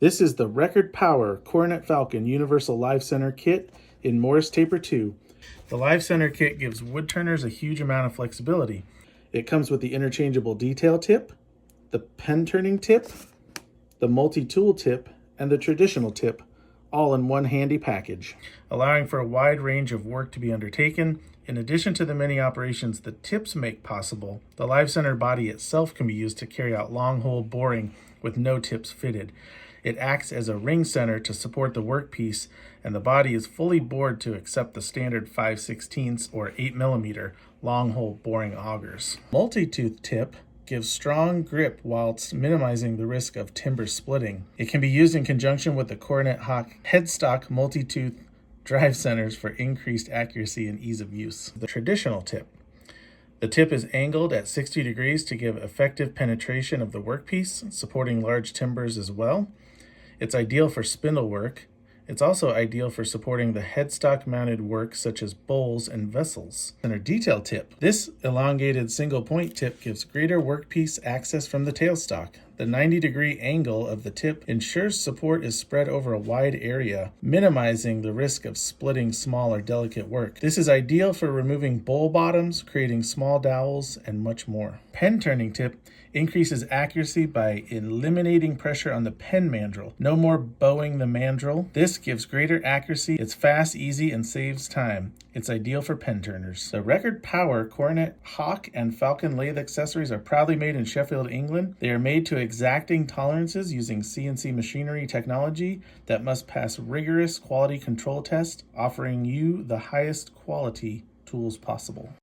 This is the Record Power Coronet Falcon Universal Live Center Kit in Morris Taper 2. The Live Center Kit gives woodturners a huge amount of flexibility. It comes with the interchangeable detail tip, the pen turning tip, the multi-tool tip, and the traditional tip, all in one handy package, allowing for a wide range of work to be undertaken. In addition to the many operations the tips make possible, the Live Center body itself can be used to carry out long hole boring with no tips fitted. It acts as a ring center to support the workpiece, and the body is fully bored to accept the standard 5/16 or 8mm long hole boring augers. Multi-tooth tip gives strong grip whilst minimizing the risk of timber splitting. It can be used in conjunction with the Coronet Hawk headstock multi-tooth drive centers for increased accuracy and ease of use. The traditional tip. The tip is angled at 60 degrees to give effective penetration of the workpiece, supporting large timbers as well. It's ideal for spindle work. It's also ideal for supporting the headstock mounted work such as bowls and vessels. And our detail tip. This elongated single point tip gives greater workpiece access from the tailstock. The 90-degree angle of the tip ensures support is spread over a wide area, minimizing the risk of splitting small or delicate work. This is ideal for removing bowl bottoms, creating small dowels, and much more. Pen turning tip increases accuracy by eliminating pressure on the pen mandrel. No more bowing the mandrel. This gives greater accuracy. It's fast, easy, and saves time. It's ideal for pen turners. The Record Power Coronet Hawk and Falcon lathe accessories are proudly made in Sheffield, England. They are made to exacting tolerances using CNC machinery technology that must pass rigorous quality control tests, offering you the highest quality tools possible.